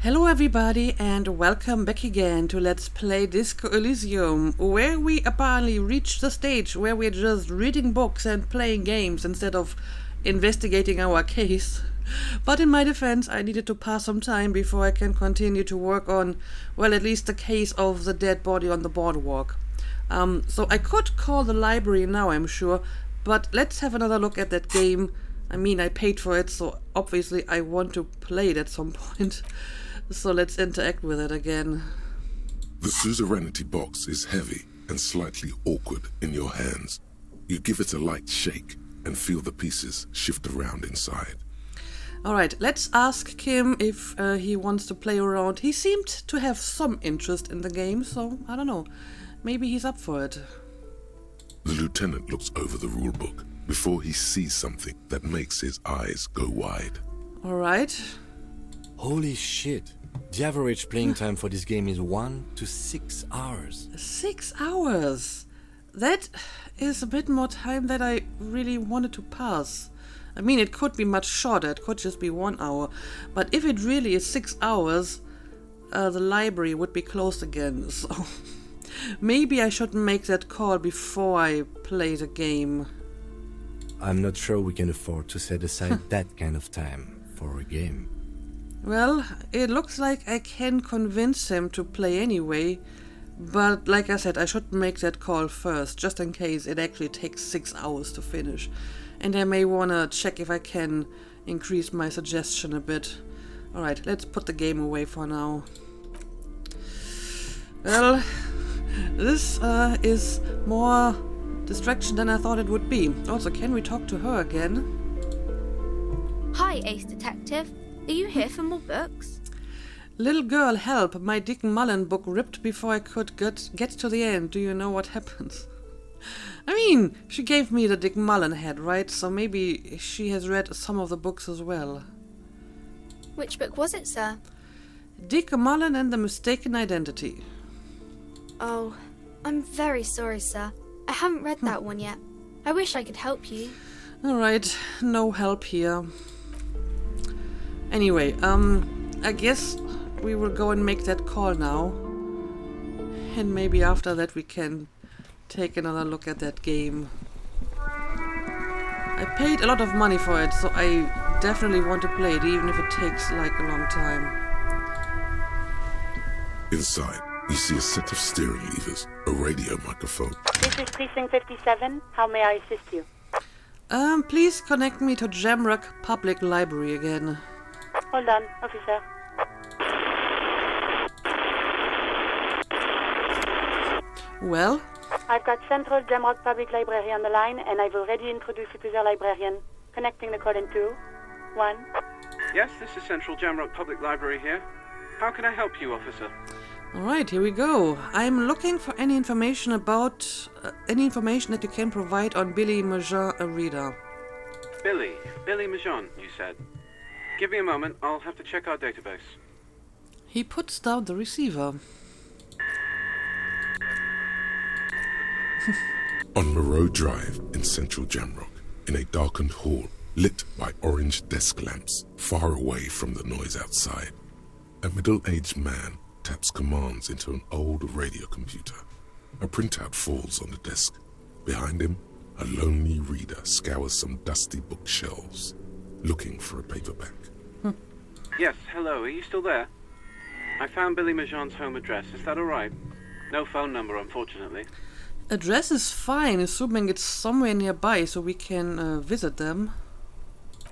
Hello everybody and welcome back again to Let's Play Disco Elysium, where we apparently reached the stage where we're just reading books and playing games instead of investigating our case. But in my defense, I needed to pass some time before I can continue to work on, well, at least the case of the dead body on the boardwalk. So I could call the library now, I'm sure, but let's have another look at that game. I mean, I paid for it, so obviously I want to play it at some point. So let's interact with it again. The Suzerainty box is heavy and slightly awkward in your hands. You give it a light shake and feel the pieces shift around inside. Alright, let's ask Kim if he wants to play around. He seemed to have some interest in the game, so I don't know. Maybe he's up for it. The lieutenant looks over the rulebook before he sees something that makes his eyes go wide. Alright. Holy shit. The average playing time for this game is 1 to 6 hours. 6 hours? That is a bit more time than I really wanted to pass. I mean, it could be much shorter, it could just be 1 hour. But if it really is 6 hours, the library would be closed again. So maybe I should make that call before I play the game. I'm not sure we can afford to set aside that kind of time for a game. Well, it looks like I can convince him to play anyway, but like I said, I should make that call first, just in case it actually takes 6 hours to finish. And I may wanna check if I can increase my suggestion a bit. Alright, let's put the game away for now. Well, this is more distraction than I thought it would be. Also, can we talk to her again? Hi, Ace Detective. Are you here for more books? Little girl, help! My Dick Mullen book ripped before I could get to the end. Do you know what happens? I mean, she gave me the Dick Mullen head, right? So maybe she has read some of the books as well. Which book was it, sir? Dick Mullen and the Mistaken Identity. Oh, I'm very sorry, sir. I haven't read that one yet. I wish I could help you. Alright, no help here. Anyway, I guess we will go and make that call now. And maybe after that we can take another look at that game. I paid a lot of money for it, so I definitely want to play it, even if it takes like a long time. Inside, you see a set of steering levers, a radio microphone. This is Precinct 57. How may I assist you? Please connect me to Jamrock Public Library again. Hold on, officer. Well? I've got Central Jamrock Public Library on the line, and I've already introduced you to their librarian. Connecting the call in 2, 1. Yes, this is Central Jamrock Public Library here. How can I help you, officer? Alright, here we go. I'm looking for any information about... any information that you can provide on Billy Majan, a reader. Billy Majan, you said. Give me a moment, I'll have to check our database. He puts down the receiver. On Moreau Drive in central Jamrock, in a darkened hall lit by orange desk lamps far away from the noise outside, a middle-aged man taps commands into an old radio computer. A printout falls on the desk. Behind him, a lonely reader scours some dusty bookshelves, looking for a paperback. Yes, hello, are you still there? I found Billy Majan's home address, is that alright? No phone number, unfortunately. Address is fine, assuming it's somewhere nearby so we can visit them.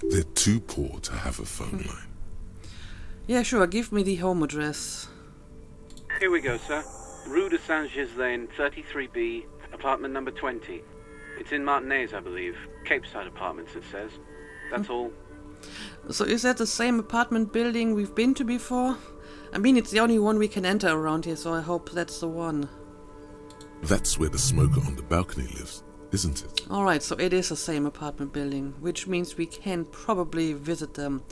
They're too poor to have a phone line. Yeah, sure, give me the home address. Here we go, sir. Rue de Saint-Ghislain, 33B, apartment number 20. It's in Martinez, I believe. Capeside Apartments, it says. That's all. So is that the same apartment building we've been to before? I mean, it's the only one we can enter around here, so I hope that's the one. That's where the smoker on the balcony lives, isn't it? Alright, so it is the same apartment building, which means we can probably visit them.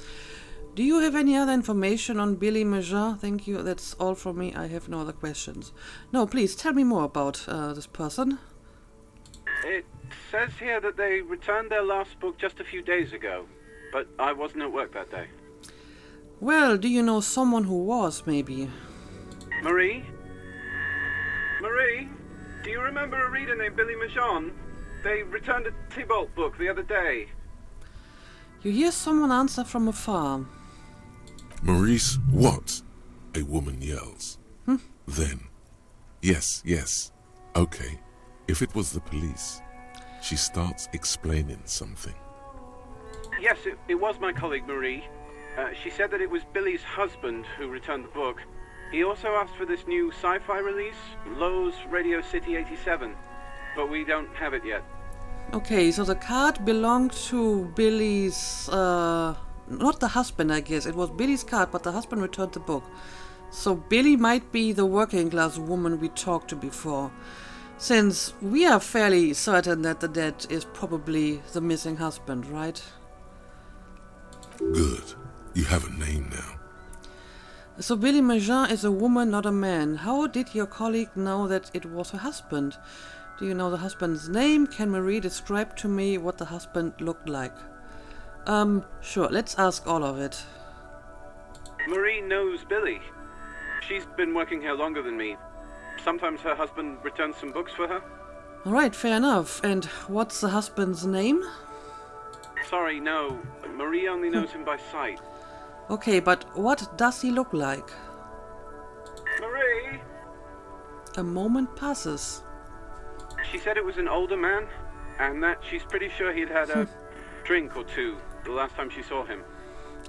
Do you have any other information on Billy Majan? Thank you, that's all from me. I have no other questions. No, please, tell me more about this person. It says here that they returned their last book just a few days ago, but I wasn't at work that day. Well, do you know someone who was, maybe? Marie? Marie? Do you remember a reader named Billy Michon? They returned a Tybalt book the other day. You hear someone answer from afar. Maurice, what? A woman yells. Then, yes, okay, if it was the police. She starts explaining something. Yes, it was my colleague Marie. She said that it was Billy's husband who returned the book. He also asked for this new sci-fi release, Lowe's Radio City 87, but we don't have it yet. Okay, so the card belonged to Billy's, not the husband, I guess. It was Billy's card, but the husband returned the book. So Billy might be the working class woman we talked to before, since we are fairly certain that the dead is probably the missing husband, right? Good. You have a name now. So Billy Majin is a woman, not a man. How did your colleague know that it was her husband? Do you know the husband's name? Can Marie describe to me what the husband looked like? Sure, let's ask all of it. Marie knows Billy. She's been working here longer than me. Sometimes her husband returns some books for her. Alright, fair enough. And what's the husband's name? Sorry, no. Marie only knows him by sight. Okay, but what does he look like? Marie! A moment passes. She said it was an older man, and that she's pretty sure he'd had a drink or two the last time she saw him.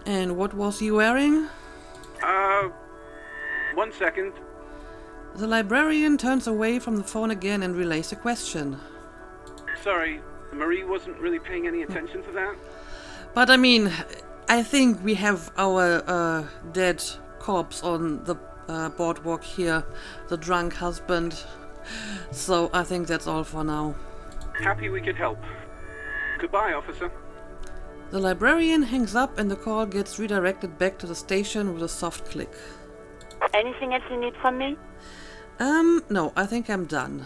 And what was he wearing? 1 second. The librarian turns away from the phone again and relays the question. Sorry, Marie wasn't really paying any attention to that. But I mean, I think we have our dead corpse on the boardwalk here, the drunk husband. So I think that's all for now. Happy we could help. Goodbye, officer. The librarian hangs up and the call gets redirected back to the station with a soft click. Anything else you need from me? No, I think I'm done.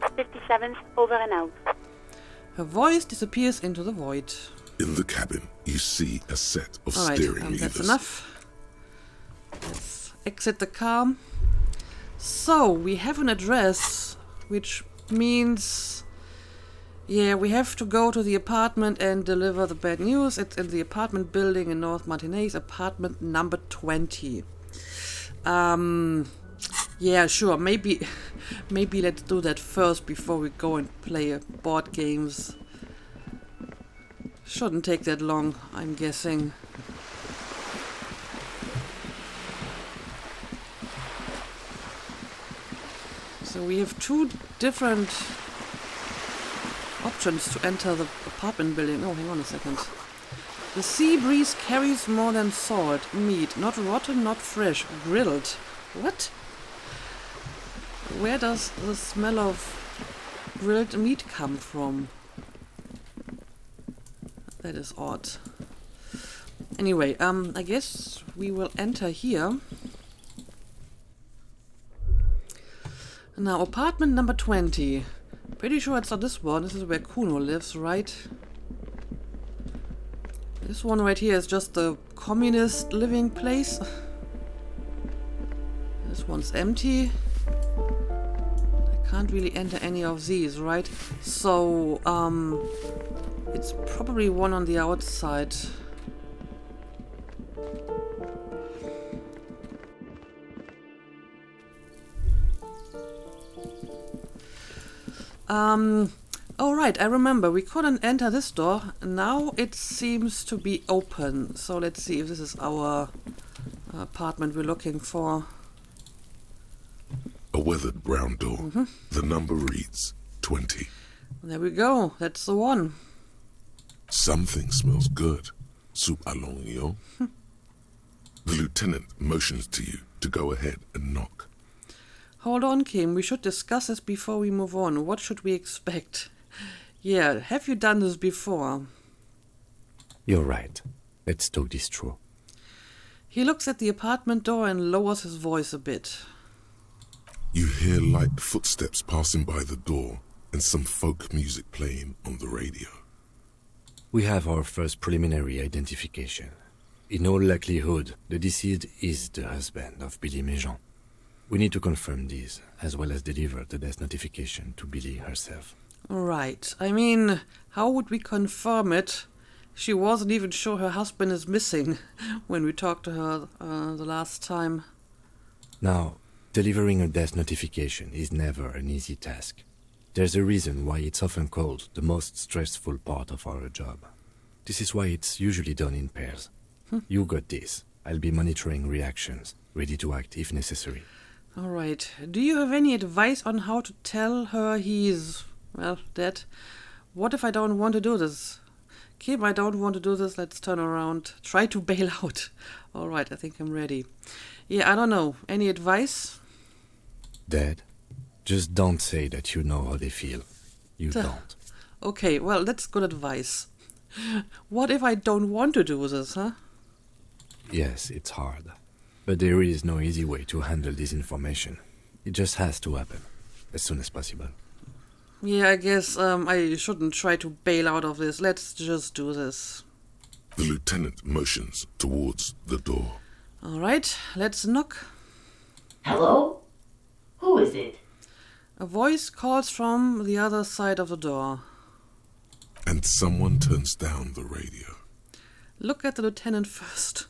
57th, over and out. Her voice disappears into the void. In the cabin, you see a set of Alright, steering levers. that's enough. Let's exit the car. So, we have an address, which means... yeah, we have to go to the apartment and deliver the bad news. It's in the apartment building in North Martinez, apartment number 20. Yeah, sure, maybe let's do that first before we go and play board games. Shouldn't take that long, I'm guessing. So we have two different options to enter the apartment building. Oh, hang on a second. The sea breeze carries more than salt. Meat, not rotten, not fresh. Grilled. What? Where does the smell of grilled meat come from? That is odd. Anyway, I guess we will enter here. Now, apartment number 20. Pretty sure it's not this one. This is where Kuno lives, right? This one right here is just the communist living place. This one's empty. I can't really enter any of these, right? So, it's probably one on the outside. Oh right, I remember, we couldn't enter this door. Now it seems to be open. So let's see if this is our apartment we're looking for. A weathered brown door. The number reads 20. There we go, that's the one. Something smells good. Soup à l'oignon. The lieutenant motions to you to go ahead and knock. Hold on, Kim, we should discuss this before we move on. What should we expect? Yeah, have you done this before? You're right. Let's talk this through. He looks at the apartment door and lowers his voice a bit. You hear light footsteps passing by the door and some folk music playing on the radio. We have our first preliminary identification. In all likelihood, the deceased is the husband of Billy Méjean. We need to confirm this, as well as deliver the death notification to Billy herself. Right. I mean, how would we confirm it? She wasn't even sure her husband is missing when we talked to her the last time. Now, delivering a death notification is never an easy task. There's a reason why it's often called the most stressful part of our job. This is why it's usually done in pairs. You got this. I'll be monitoring reactions, ready to act if necessary. All right. Do you have any advice on how to tell her he's, well, dead? What if I don't want to do this? Kim, I don't want to do this. Let's turn around. Try to bail out. All right, I think I'm ready. Yeah, I don't know. Any advice? Dead? Just don't say that you know how they feel. You don't. Okay, well, that's good advice. What if I don't want to do this, huh? Yes, it's hard. But there is no easy way to handle this information. It just has to happen, as soon as possible. Yeah, I guess I shouldn't try to bail out of this. Let's just do this. The lieutenant motions towards the door. All right, let's knock. Hello? Who is it? A voice calls from the other side of the door. And someone turns down the radio. Look at the lieutenant first.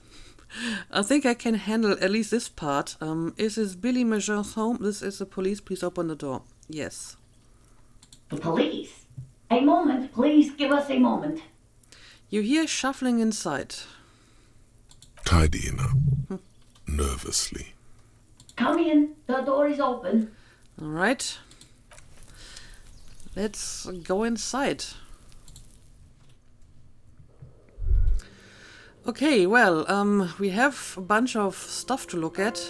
I think I can handle at least this part. Is this Billy Méjean's home? This is the police. Please open the door. Yes. The police? A moment, please give us a moment. You hear shuffling inside. Tidying up. Nervously. Come in, the door is open. All right. Let's go inside. Okay, well, we have a bunch of stuff to look at.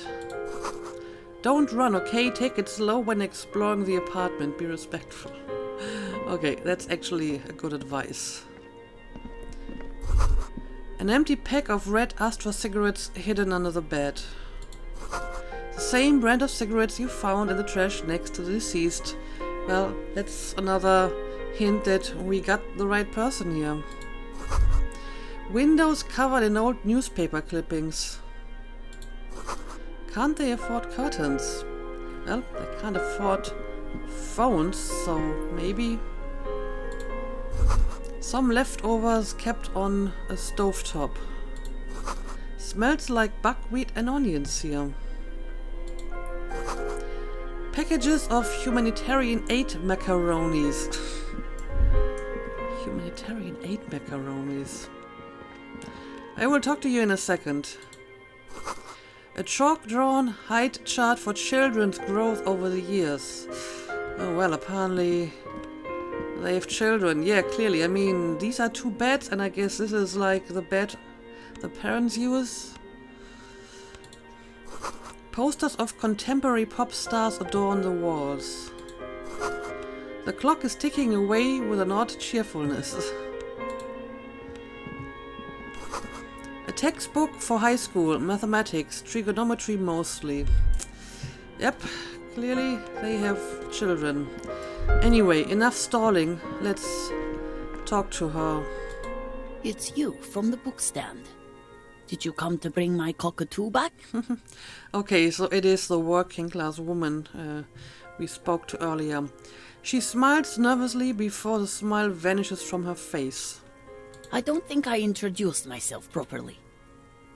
Don't run, okay? Take it slow when exploring the apartment. Be respectful. Okay, that's actually a good advice. An empty pack of red Astra cigarettes hidden under the bed. The same brand of cigarettes you found in the trash next to the deceased. Well, that's another hint that we got the right person here. Windows covered in old newspaper clippings. Can't they afford curtains? Well, they can't afford phones, so maybe. Some leftovers kept on a stovetop. Smells like buckwheat and onions here. Packages of humanitarian aid macaronis. Humanitarian aid macaronis. I will talk to you in a second. A chalk-drawn height chart for children's growth over the years. Oh, well, apparently they have children. Yeah, clearly. I mean, these are two beds, and I guess this is like the bed the parents use. Posters of contemporary pop stars adorn the walls. The clock is ticking away with an odd cheerfulness. A textbook for high school, mathematics, trigonometry mostly. Yep, clearly they have children. Anyway, enough stalling. Let's talk to her. It's you from the bookstand. Did you come to bring my cockatoo back? Okay, so it is the working class woman we spoke to earlier. She smiles nervously before the smile vanishes from her face. I don't think I introduced myself properly.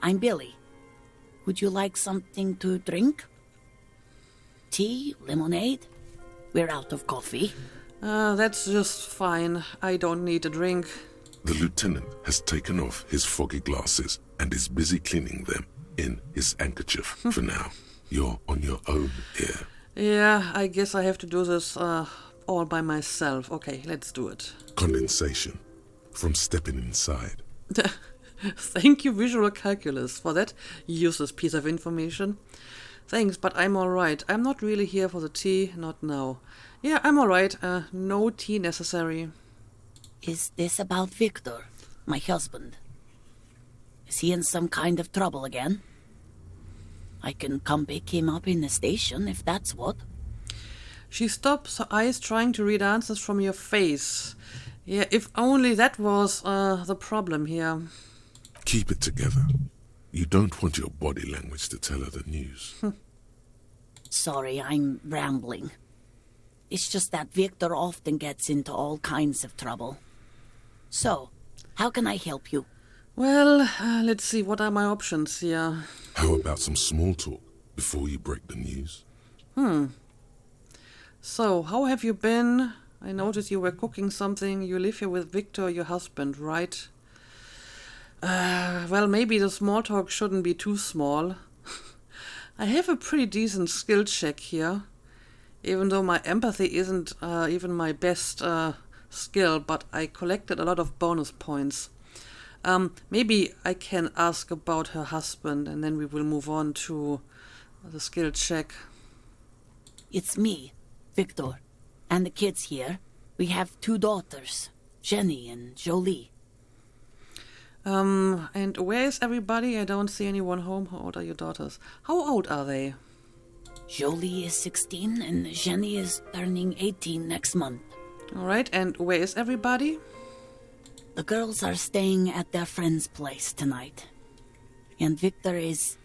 I'm Billy. Would you like something to drink? Tea? Lemonade? We're out of coffee. That's just fine. I don't need a drink. The lieutenant has taken off his foggy glasses and is busy cleaning them in his handkerchief for now. You're on your own here. Yeah, I guess I have to do this all by myself. Okay, let's do it. Condensation from stepping inside. Thank you, visual calculus, for that useless piece of information. Thanks, but I'm alright. I'm not really here for the tea, not now. Yeah, I'm alright. No tea necessary. Is this about Victor, my husband? Is he in some kind of trouble again? I can come pick him up in the station if that's what. She stops, her eyes trying to read answers from your face. Yeah, if only that was the problem here. Keep it together. You don't want your body language to tell her the news. Sorry, I'm rambling. It's just that Victor often gets into all kinds of trouble. So, how can I help you? Well, let's see, what are my options here? How about some small talk before you break the news? So, how have you been? I noticed you were cooking something. You live here with Victor, your husband, right? Well, maybe the small talk shouldn't be too small. I have a pretty decent skill check here, even though my empathy isn't even my best skill, but I collected a lot of bonus points. Maybe I can ask about her husband, and then we will move on to the skill check. It's me, Victor, and the kids here. We have 2 daughters, Jenny and Jolie. And where is everybody? I don't see anyone home. How old are your daughters? How old are they? Jolie is 16 and Jenny is turning 18 next month. All right, and where is everybody? The girls are staying at their friend's place tonight. And Victor is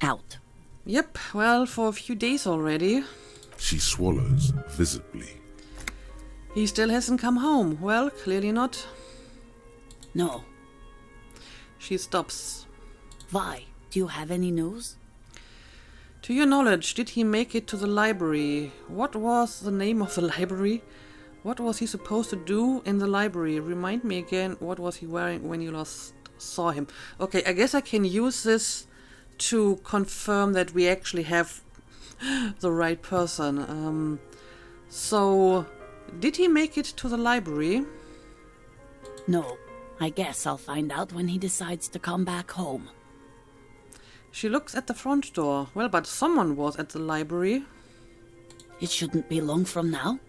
out. Yep, well, for a few days already. She swallows visibly. He still hasn't come home. Well, clearly not. No. She stops. Why? Do you have any news? To your knowledge, did he make it to the library? What was the name of the library? What was he supposed to do in the library? Remind me again, what was he wearing when you last saw him? Okay, I guess I can use this to confirm that we actually have the right person. So, did he make it to the library? No. I guess I'll find out when he decides to come back home. She looks at the front door. Well, but someone was at the library. It shouldn't be long from now.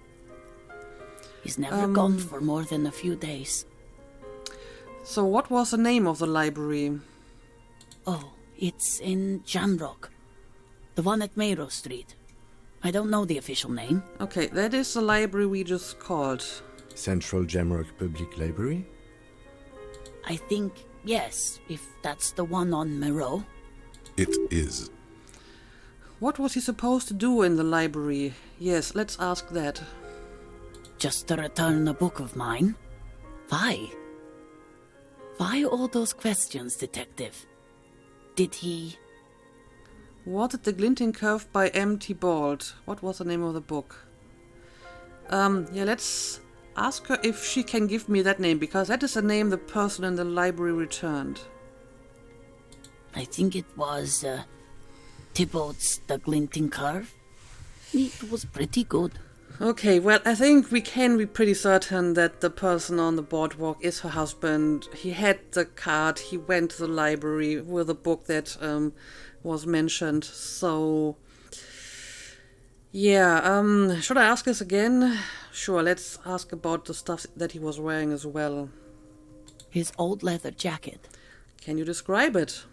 He's never gone for more than a few days. So what was the name of the library? Oh, it's in Jamrock. The one at Mayro Street. I don't know the official name. Okay, that is the library we just called. Central Jamrock Public Library? I think, yes, if that's the one on Mayro. It is. What was he supposed to do in the library? Yes, let's ask that. Just to return a book of mine? Why? Why all those questions, Detective? Did he... Was it The Glinting Curve by M.T. Bald? What was the name of the book? Yeah, let's ask her if she can give me that name, because that is the name the person in the library returned. I think it was, Thibaut's The Glinting Curve. It was pretty good. Okay, well, I think we can be pretty certain that the person on the boardwalk is her husband. He had the card, he went to the library with a book that was mentioned, so... Yeah, should I ask this again? Sure, let's ask about the stuff that he was wearing as well. His old leather jacket. Can you describe it?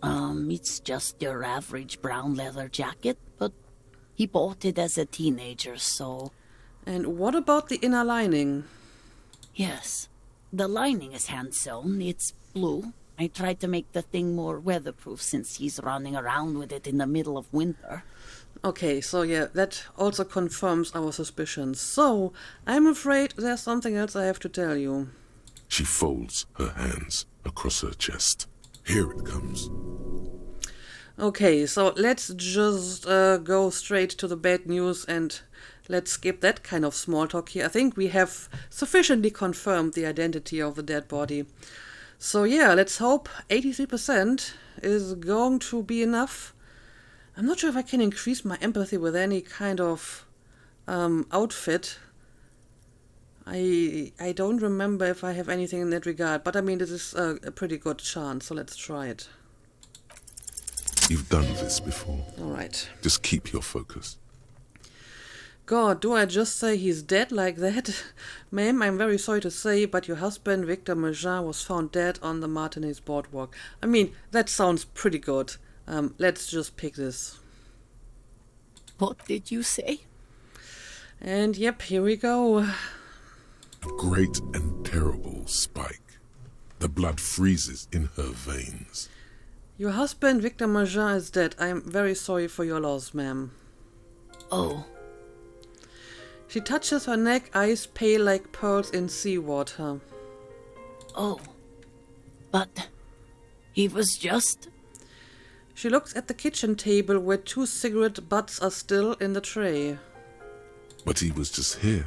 It's just your average brown leather jacket, but he bought it as a teenager, so... And what about the inner lining? Yes, the lining is hand-sewn. It's blue. I tried to make the thing more weatherproof since he's running around with it in the middle of winter. Okay, so yeah, that also confirms our suspicions. So, I'm afraid there's something else I have to tell you. She folds her hands across her chest. Here it comes. Okay, so let's just go straight to the bad news and let's skip that kind of small talk here. I think we have sufficiently confirmed the identity of the dead body. So yeah, let's hope 83% is going to be enough. I'm not sure if I can increase my empathy with any kind of outfit. I don't remember if I have anything in that regard, but I mean, this is a pretty good chance, so let's try it. You've done this before. Alright. Just keep your focus. God, do I just say he's dead like that? Ma'am, I'm very sorry to say, but your husband, Victor Mergin, was found dead on the Martinez boardwalk. I mean, that sounds pretty good. Let's just pick this. What did you say? And yep, here we go. Great and terrible Spike. The blood freezes in her veins. Your husband, Victor Marjin, is dead. I am very sorry for your loss, ma'am. Oh, She touches her neck, eyes pale like pearls in seawater. oh. But he was just... She looks at the kitchen table where 2 cigarette butts are still in the tray. But he was just here.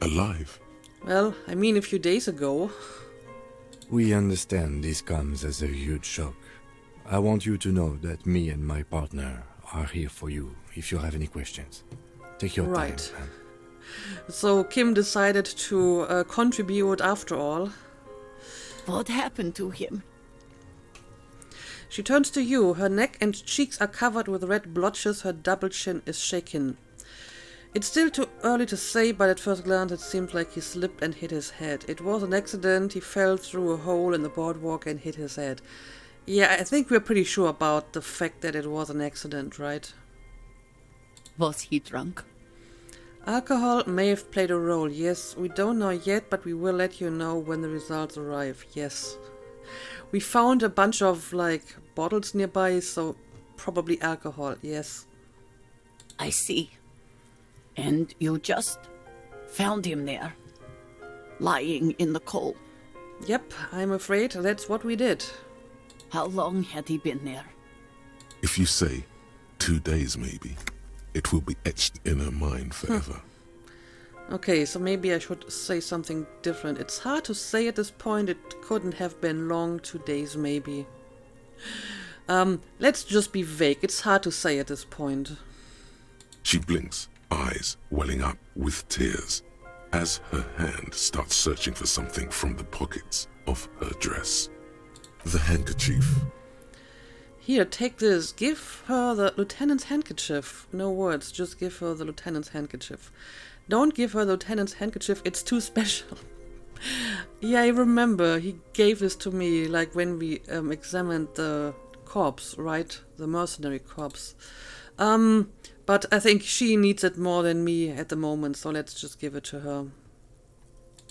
Alive. Well, I mean a few days ago. We understand this comes as a huge shock. I want you to know that me and my partner are here for you if you have any questions. Take your Right. time, man. So Kim decided to contribute after all. What happened to him? She turns to you. Her neck and cheeks are covered with red blotches. Her double chin is shaken. It's still too early to say, but at first glance it seems like he slipped and hit his head. It was an accident. He fell through a hole in the boardwalk and hit his head. Yeah, I think we're pretty sure about the fact that it was an accident, right? Was he drunk? Alcohol may have played a role, yes. We don't know yet, but we will let you know when the results arrive, yes. We found a bunch of, bottles nearby, so probably alcohol, yes. I see. And you just found him there, lying in the coal. Yep, I'm afraid that's what we did. How long had he been there? If you say 2 days maybe, it will be etched in her mind forever. Okay, so maybe I should say something different. It's hard to say at this point. It couldn't have been long, 2 days maybe. Let's just be vague. It's hard to say at this point. She blinks, eyes welling up with tears, as her hand starts searching for something from the pockets of her dress. The handkerchief. Here, take this. Give her the lieutenant's handkerchief. No words, just give her the lieutenant's handkerchief. Don't give her the lieutenant's handkerchief, it's too special. Yeah, I remember he gave this to me, when we examined the corpse, right? The mercenary corpse. But I think she needs it more than me at the moment, so let's just give it to her.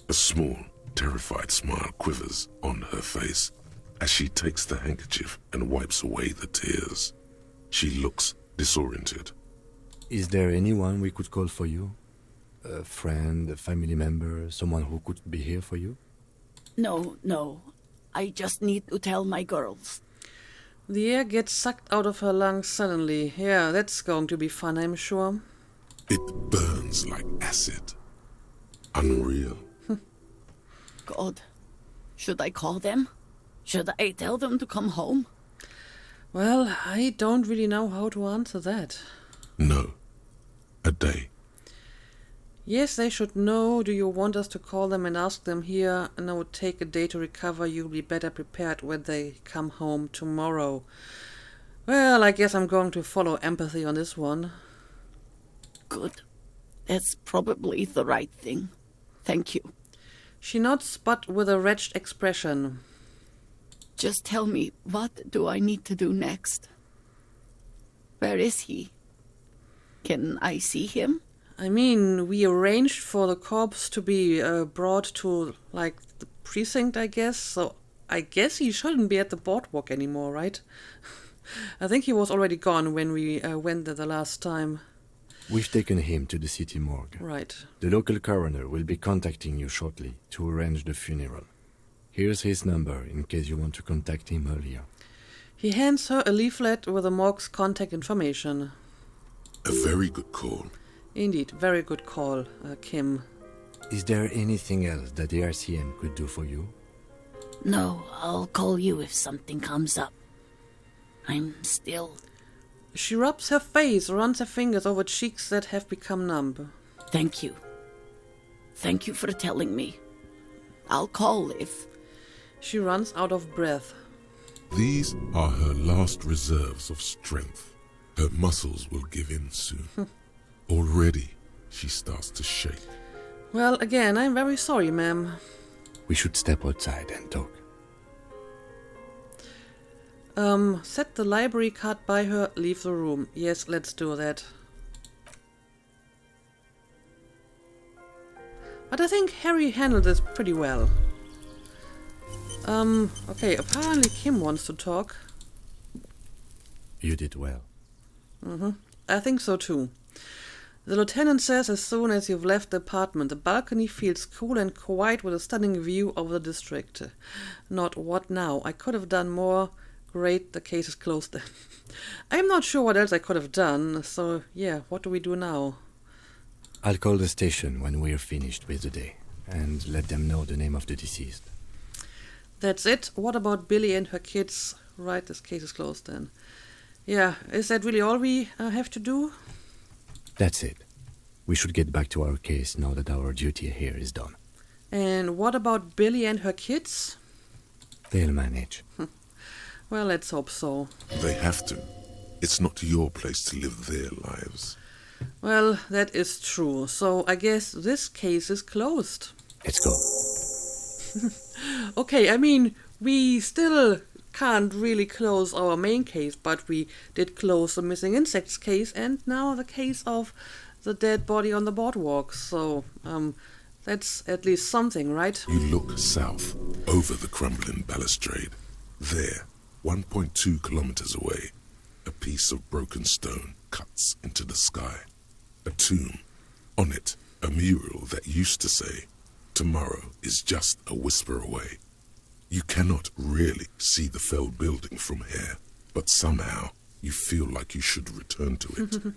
A small, terrified smile quivers on her face as she takes the handkerchief and wipes away the tears. She looks disoriented. Is there anyone we could call for you? A friend, a family member, someone who could be here for you? No. I just need to tell my girls. The air gets sucked out of her lungs suddenly. Yeah, that's going to be fun, I'm sure. It burns like acid. Unreal. God, should I call them? Should I tell them to come home? Well, I don't really know how to answer that. No. A day. Yes, they should know. Do you want us to call them and ask them here? No, take a day to recover. You'll be better prepared when they come home tomorrow. Well, I guess I'm going to follow empathy on this one. Good. That's probably the right thing. Thank you. She nods, but with a wretched expression. Just tell me, what do I need to do next? Where is he? Can I see him? I mean, we arranged for the corpse to be brought to, the precinct, I guess. So I guess he shouldn't be at the boardwalk anymore, right? I think he was already gone when we went there the last time. We've taken him to the city morgue. Right. The local coroner will be contacting you shortly to arrange the funeral. Here's his number in case you want to contact him earlier. He hands her a leaflet with the morgue's contact information. A very good call. Indeed, very good call, Kim. Is there anything else that the RCM could do for you? No, I'll call you if something comes up. I'm still... She rubs her face, runs her fingers over cheeks that have become numb. Thank you. Thank you for telling me. I'll call if... She runs out of breath. These are her last reserves of strength. Her muscles will give in soon. Already, she starts to shake. Well, again, I'm very sorry, ma'am. We should step outside and talk. Set the library card by her, leave the room. Yes, let's do that. But I think Harry handled this pretty well. Okay, apparently Kim wants to talk. You did well. I think so too. The lieutenant says as soon as you've left the apartment, the balcony feels cool and quiet with a stunning view over the district. Not what now? I could have done more. Great, the case is closed then. I'm not sure what else I could have done, so yeah, what do we do now? I'll call the station when we're finished with the day, and let them know the name of the deceased. That's it? What about Billy and her kids? Right, this case is closed then. Yeah, is that really all we have to do? That's it. We should get back to our case now that our duty here is done. And what about Billy and her kids? They'll manage. Well, let's hope so. They have to. It's not your place to live their lives. Well, that is true. So I guess this case is closed. Let's go. Okay, I mean, we still can't really close our main case, but we did close the missing insects case and now the case of the dead body on the boardwalk. So, that's at least something, right? You look south, over the crumbling balustrade. There, 1.2 kilometers away, a piece of broken stone cuts into the sky. A tomb. On it, a mural that used to say, "Tomorrow is just a whisper away." You cannot really see the felled building from here, but somehow you feel like you should return to it.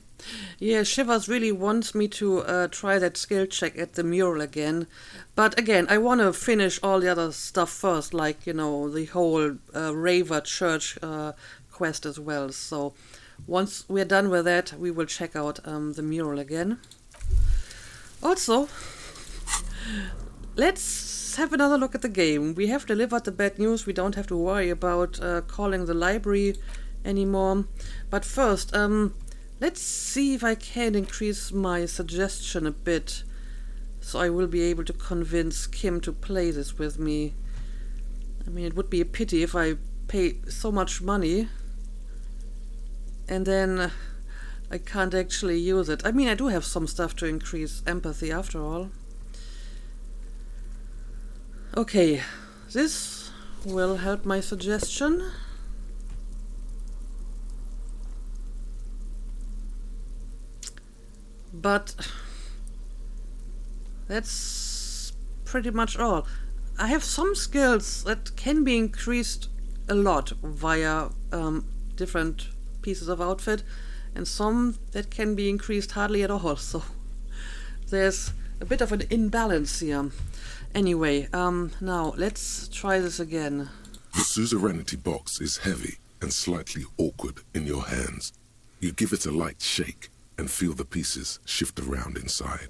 Yeah, Shivers really wants me to try that skill check at the mural again. But again, I want to finish all the other stuff first, like, you know, the whole Raver Church quest as well. So once we're done with that, we will check out the mural again. Also, let's have another look at the game. We have delivered the bad news. We don't have to worry about calling the library anymore. But first, let's see if I can increase my suggestion a bit, so I will be able to convince Kim to play this with me. I mean, it would be a pity if I pay so much money and then I can't actually use it. I mean, I do have some stuff to increase empathy after all. Okay, this will help my suggestion. But that's pretty much all. I have some skills that can be increased a lot via different pieces of outfit, and some that can be increased hardly at all. So there's a bit of an imbalance here. Anyway, now let's try this again. The Suzerainty box is heavy and slightly awkward in your hands. You give it a light shake and feel the pieces shift around inside.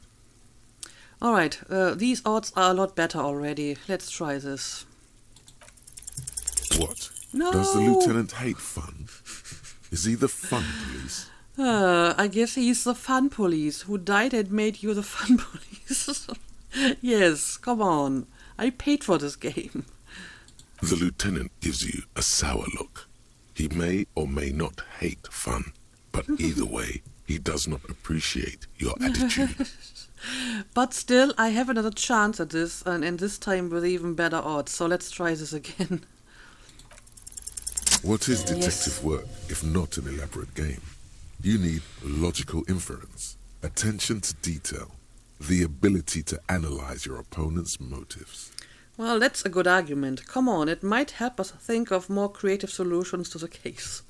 Alright, these odds are a lot better already. Let's try this. What? No! Does the lieutenant hate fun? Is he the fun police? I guess he's the fun police who died and made you the fun police. Yes, come on. I paid for this game. The lieutenant gives you a sour look. He may or may not hate fun, but either way, he does not appreciate your attitude. But still, I have another chance at this, and this time with even better odds. So let's try this again. What is detective work if not an elaborate game? You need logical inference, attention to detail, the ability to analyze your opponent's motives. Well, that's a good argument. Come on, it might help us think of more creative solutions to the case.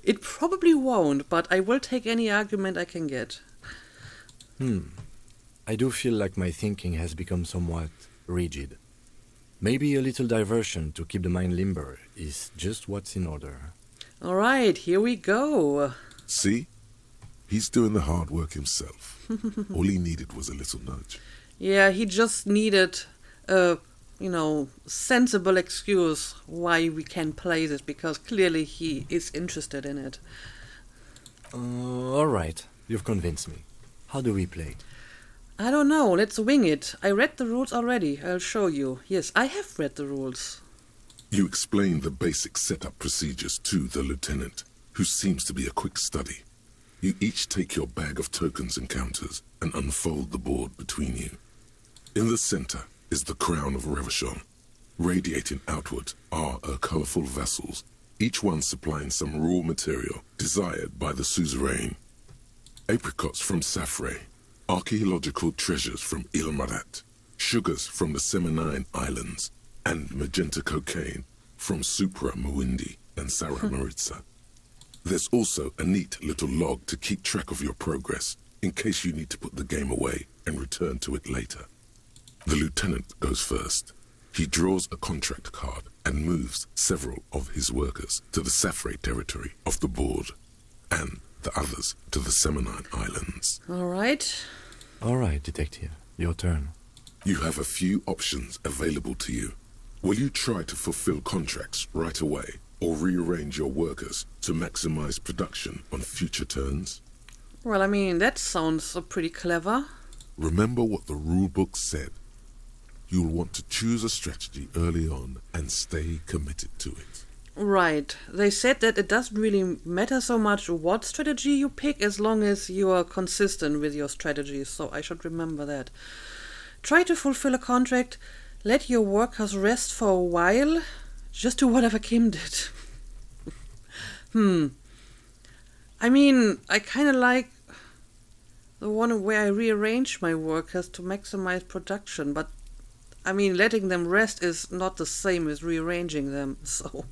It probably won't, but I will take any argument I can get. I do feel like my thinking has become somewhat rigid. Maybe a little diversion to keep the mind limber is just what's in order. All right, here we go. See? He's doing the hard work himself. All he needed was a little nudge. Yeah, he just needed a, sensible excuse why we can play this, because clearly he is interested in it. All right, you've convinced me. How do we play? I don't know, let's wing it. I read the rules already, I'll show you. Yes, I have read the rules. You explain the basic setup procedures to the lieutenant, who seems to be a quick study. You each take your bag of tokens and counters and unfold the board between you. In the center is the crown of Revachon. Radiating outward are her colourful vessels, each one supplying some raw material desired by the suzerain. Apricots from Safre, archaeological treasures from Ilmarat, sugars from the Seminine Islands, and magenta cocaine from Supra Muindi and Sarah Maritza. There's also a neat little log to keep track of your progress in case you need to put the game away and return to it later. The lieutenant goes first. He draws a contract card and moves several of his workers to the Safre territory off the board, and the others to the Seminine Islands. All right. All right, Detective. Your turn. You have a few options available to you. Will you try to fulfill contracts right away, or rearrange your workers to maximize production on future turns? Well, I mean, that sounds pretty clever. Remember what the rulebook said. You'll want to choose a strategy early on and stay committed to it. Right. They said that it doesn't really matter so much what strategy you pick as long as you are consistent with your strategy, so I should remember that. Try to fulfill a contract, let your workers rest for a while, just do whatever Kim did. I mean, I kind of like the one where I rearrange my workers to maximize production, but I mean, letting them rest is not the same as rearranging them, so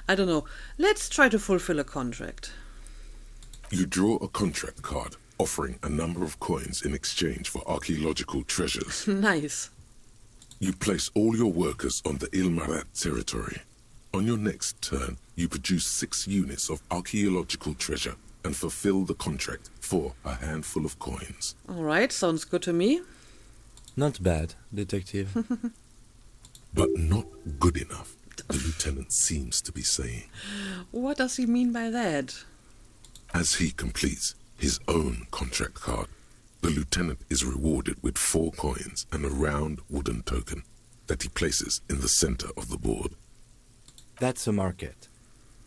I don't know. Let's try to fulfill a contract. You draw a contract card offering a number of coins in exchange for archaeological treasures. Nice. You place all your workers on the Ilmarat territory. On your next turn, you produce 6 units of archaeological treasure and fulfill the contract for a handful of coins. All right, sounds good to me. Not bad, Detective. But not good enough, the lieutenant seems to be saying. What does he mean by that? As he completes his own contract card, the lieutenant is rewarded with 4 coins and a round wooden token that he places in the center of the board. That's a market.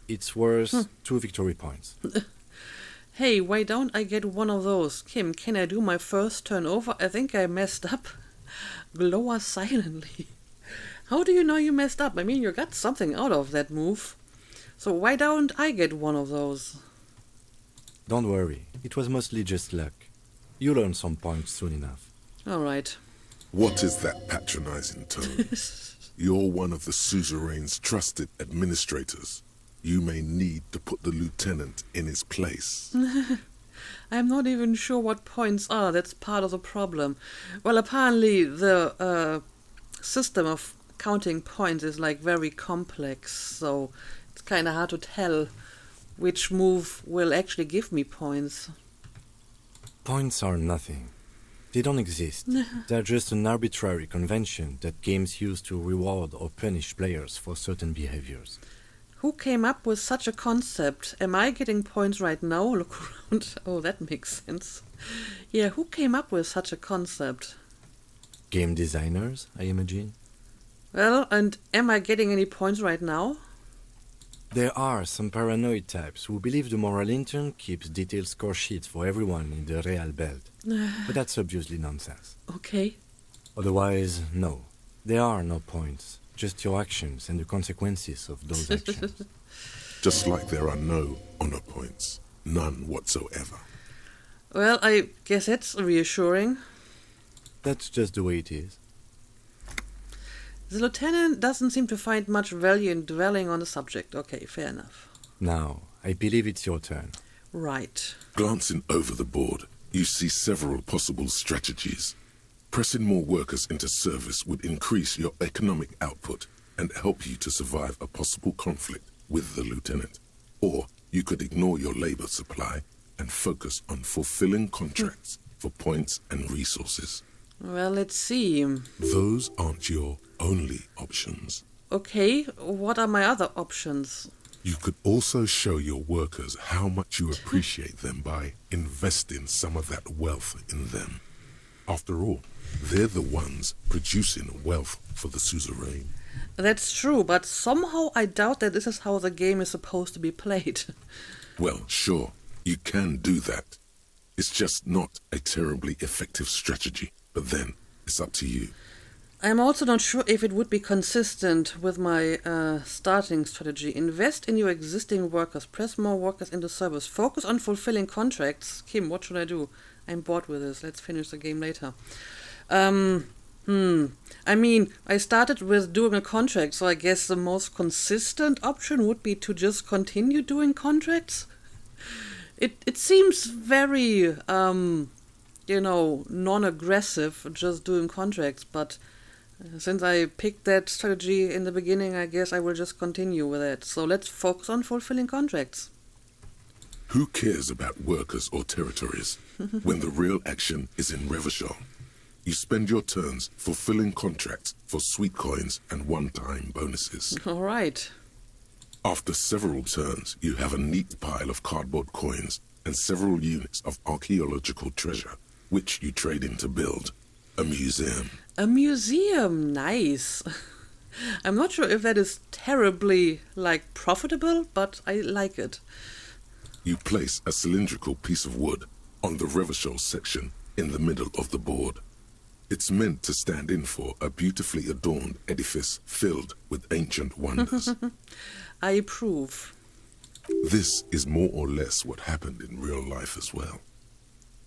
It's worth 2 victory points. Hey, why don't I get one of those? Kim, can I do my first turn over? I think I messed up. Glower silently. How do you know you messed up? I mean, you got something out of that move. So why don't I get one of those? Don't worry. It was mostly just luck. You'll earn some points soon enough. All right. What is that patronizing tone? You're one of the suzerain's trusted administrators. You may need to put the lieutenant in his place. I'm not even sure what points are. That's part of the problem. Well, apparently the system of counting points is like very complex, so it's kind of hard to tell which move will actually give me points. Points are nothing. They don't exist. They're just an arbitrary convention that games use to reward or punish players for certain behaviors. Who came up with such a concept? Am I getting points right now? Look around. Oh, that makes sense. Yeah, who came up with such a concept? Game designers, I imagine. Well, and am I getting any points right now? There are some paranoid types who believe the moral intern keeps detailed score sheets for everyone in the Real Belt. But that's obviously nonsense. Okay. Otherwise, no. There are no points. Just your actions and the consequences of those actions. Just like there are no honor points. None whatsoever. Well, I guess that's reassuring. That's just the way it is. The lieutenant doesn't seem to find much value in dwelling on the subject. Okay, fair enough. Now, I believe it's your turn. Right. Glancing over the board, you see several possible strategies. Pressing more workers into service would increase your economic output and help you to survive a possible conflict with the lieutenant. Or you could ignore your labor supply and focus on fulfilling contracts for points and resources. Well, let's see. Those aren't your only options. Okay, what are my other options? You could also show your workers how much you appreciate them by investing some of that wealth in them. After all, they're the ones producing wealth for the suzerain. That's true, but somehow I doubt that this is how the game is supposed to be played. Well, sure, you can do that. It's just not a terribly effective strategy, but then it's up to you. I'm also not sure if it would be consistent with my starting strategy. Invest in your existing workers. Press more workers into service. Focus on fulfilling contracts. Kim, what should I do? I'm bored with this. Let's finish the game later. I mean, I started with doing a contract, so I guess the most consistent option would be to just continue doing contracts. It seems very, non-aggressive, just doing contracts, but since I picked that strategy in the beginning, I guess I will just continue with it. So let's focus on fulfilling contracts. Who cares about workers or territories when the real action is in Revachol? You spend your turns fulfilling contracts for sweet coins and one-time bonuses. All right. After several turns, you have a neat pile of cardboard coins and several units of archaeological treasure, which you trade in to build a museum. A museum, nice. I'm not sure if that is terribly, profitable, but I like it. You place a cylindrical piece of wood on the Revachol section in the middle of the board. It's meant to stand in for a beautifully adorned edifice filled with ancient wonders. I approve. This is more or less what happened in real life as well.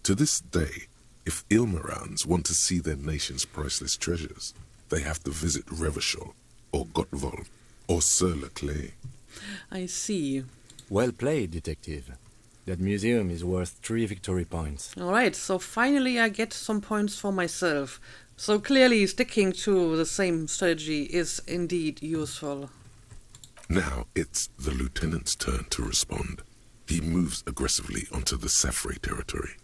To this day, if Ilmarans want to see their nation's priceless treasures, they have to visit Revachol, or Gottwald, or Sur-le-Clay. I see. Well played, detective. That museum is worth 3 victory points. All right, so finally I get some points for myself. So clearly sticking to the same strategy is indeed useful. Now it's the lieutenant's turn to respond. He moves aggressively onto the Safre territory.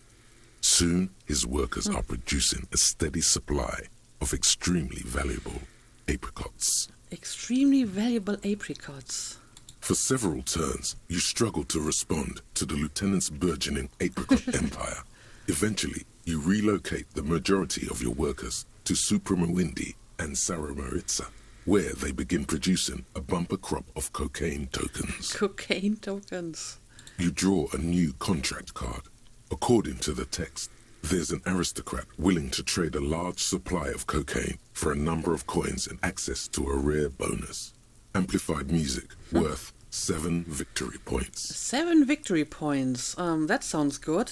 Soon his workers are producing a steady supply of extremely valuable apricots. Extremely valuable apricots. For several turns, you struggle to respond to the lieutenant's burgeoning apricot empire. Eventually, you relocate the majority of your workers to Supremawindi and Saramaritsa, where they begin producing a bumper crop of cocaine tokens. Cocaine tokens. You draw a new contract card. According to the text, there's an aristocrat willing to trade a large supply of cocaine for a number of coins and access to a rare bonus. Amplified music worth 7 victory points. 7 victory points. That sounds good.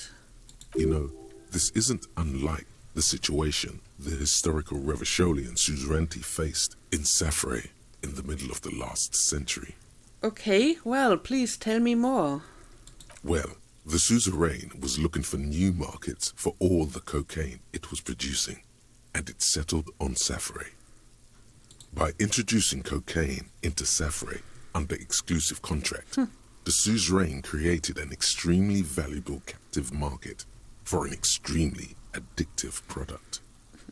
You know, this isn't unlike the situation the historical Revacholian Suzerainty faced in Safre in the middle of the last century. Okay, well, please tell me more. Well, the Suzerain was looking for new markets for all the cocaine it was producing, and it settled on Safre. By introducing cocaine into Safre under exclusive contract, the Suzerain created an extremely valuable captive market for an extremely addictive product.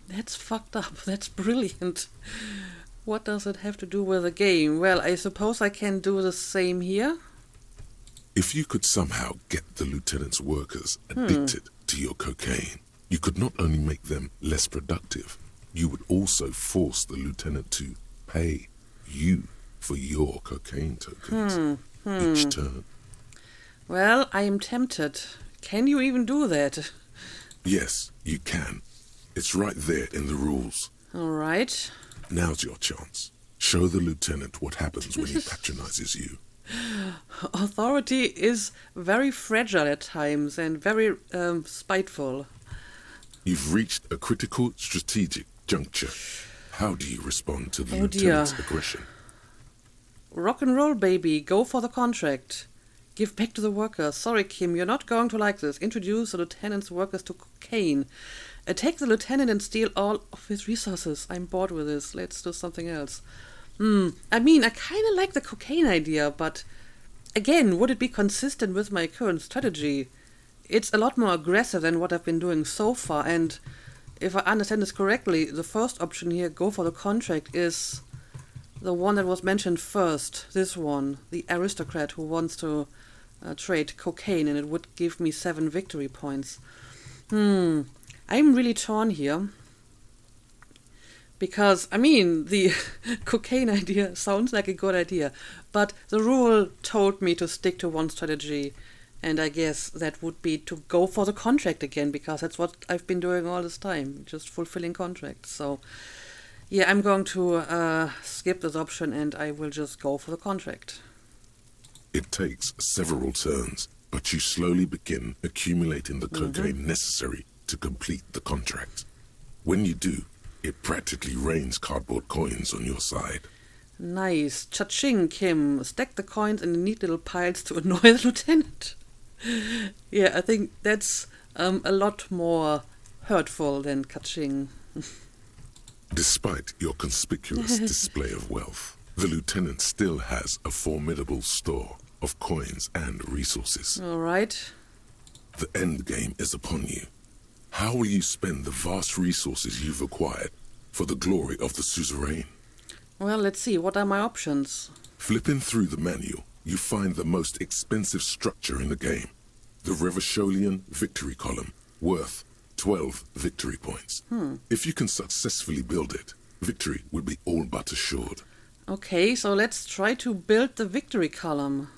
That's fucked up. That's brilliant. What does it have to do with the game? Well, I suppose I can do the same here. If you could somehow get the lieutenant's workers addicted to your cocaine, you could not only make them less productive, you would also force the lieutenant to pay you for your cocaine tokens each turn. Well, I am tempted. Can you even do that? Yes, you can. It's right there in the rules. All right. Now's your chance. Show the lieutenant what happens when he patronizes you. Authority is very fragile at times and very spiteful. You've reached a critical strategic juncture. How do you respond to the lieutenant's aggression? Rock and roll, baby. Go for the contract. Give back to the workers. Sorry, Kim, you're not going to like this. Introduce the lieutenant's workers to cocaine. Attack the lieutenant and steal all of his resources. I'm bored with this. Let's do something else. I mean, I kind of like the cocaine idea, but again, would it be consistent with my current strategy? It's a lot more aggressive than what I've been doing so far, and if I understand this correctly, the first option here, go for the contract, is the one that was mentioned first. This one, the aristocrat who wants to trade cocaine, and it would give me 7 victory points. I'm really torn here. Because, I mean, the cocaine idea sounds like a good idea, but the rule told me to stick to one strategy, and I guess that would be to go for the contract again, because that's what I've been doing all this time, just fulfilling contracts. So, Yeah, I'm going to skip this option and I will just go for the contract. It takes several turns, but you slowly begin accumulating the cocaine necessary to complete the contract. When you do, it practically rains cardboard coins on your side. Nice. Cha-ching, Kim. Stack the coins in neat little piles to annoy the lieutenant. Yeah, I think that's a lot more hurtful than ka-ching. Despite your conspicuous display of wealth, the lieutenant still has a formidable store of coins and resources. All right. The end game is upon you. How will you spend the vast resources you've acquired for the glory of the Suzerain? Well, let's see. What are my options? Flipping through the manual, you find the most expensive structure in the game. The Revacholian Victory Column, worth 12 victory points. If you can successfully build it, victory will be all but assured. Okay, so let's try to build the victory column.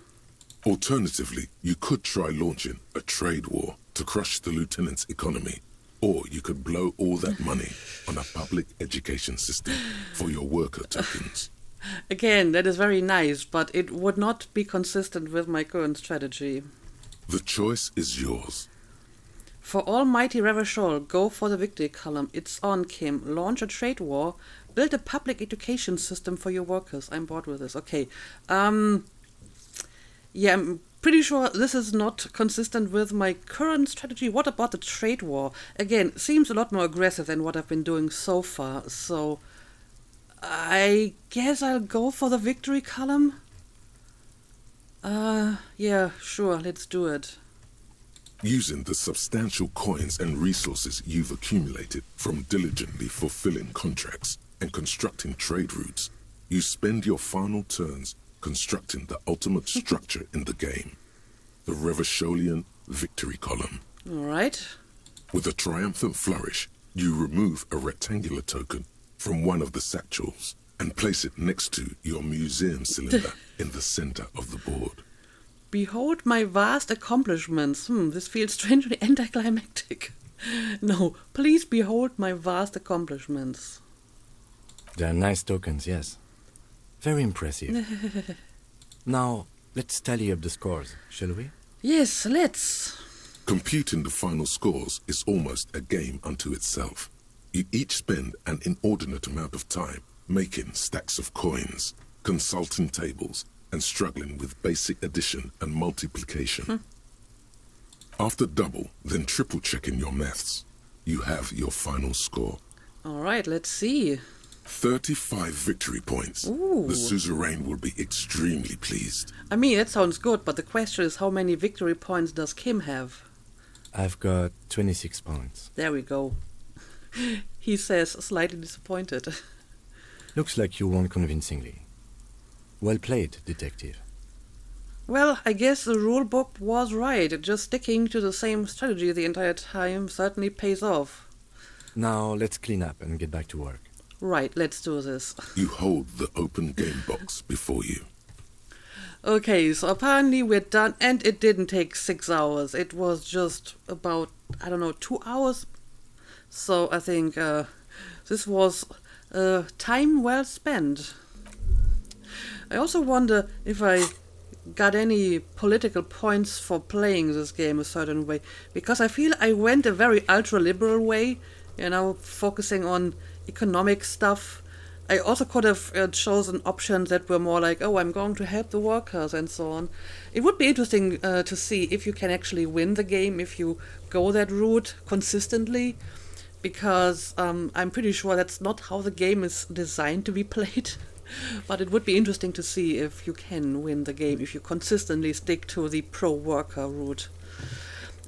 Alternatively, you could try launching a trade war to crush the lieutenant's economy, or you could blow all that money on a public education system for your worker tokens. Again, that is very nice, but it would not be consistent with my current strategy. The choice is yours. For almighty Revachol, go for the victory column. It's on, Kim. Launch a trade war. Build a public education system for your workers. I'm bored with this. Okay. Yeah, I'm pretty sure this is not consistent with my current strategy. What about the trade war? Again, seems a lot more aggressive than what I've been doing so far. So, I guess I'll go for the victory column. Yeah, sure, let's do it. Using the substantial coins and resources you've accumulated from diligently fulfilling contracts and constructing trade routes, you spend your final turns constructing the ultimate structure in the game, the Revacholian Victory Column. All right. With a triumphant flourish, you remove a rectangular token from one of the satchels and place it next to your museum cylinder in the center of the board. Behold my vast accomplishments. This feels strangely anticlimactic. No, please behold my vast accomplishments. They are nice tokens, yes. Very impressive. Now, let's tally up the scores, shall we? Yes, let's. Computing the final scores is almost a game unto itself. You each spend an inordinate amount of time making stacks of coins, consulting tables, and struggling with basic addition and multiplication. After double, then triple checking your maths, you have your final score. All right, let's see. 35 victory points. Ooh. The Suzerain will be extremely pleased. I mean, that sounds good, but the question is how many victory points does Kim have? I've got 26 points. There we go. He says, slightly disappointed. Looks like you won convincingly. Well played, detective. Well, I guess the rulebook was right. Just sticking to the same strategy the entire time certainly pays off. Now let's clean up and get back to work. Right, let's do this. You hold the open game box before you. Okay, so apparently we're done, and it didn't take 6 hours. It was just about, 2 hours. So I think this was time well spent. I also wonder if I got any political points for playing this game a certain way, because I feel I went a very ultra-liberal way, focusing on economic stuff. I also could have chosen options that were more like, oh, I'm going to help the workers and so on. It would be interesting to see if you can actually win the game if you go that route consistently, because I'm pretty sure that's not how the game is designed to be played. But it would be interesting to see if you can win the game if you consistently stick to the pro-worker route.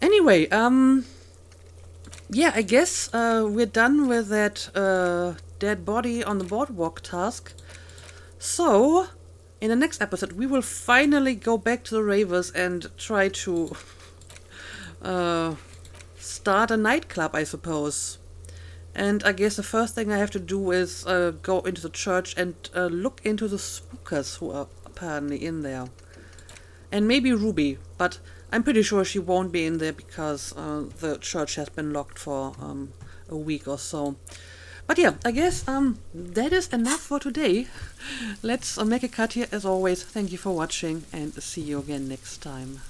Anyway, yeah, I guess we're done with that dead body on the boardwalk task. So, in the next episode, we will finally go back to the Ravers and try to start a nightclub, I suppose. And I guess the first thing I have to do is go into the church and look into the spookers who are apparently in there. And maybe Ruby, but I'm pretty sure she won't be in there because the church has been locked for a week or so. But yeah, I guess that is enough for today. Let's make a cut here. As always, thank you for watching and see you again next time.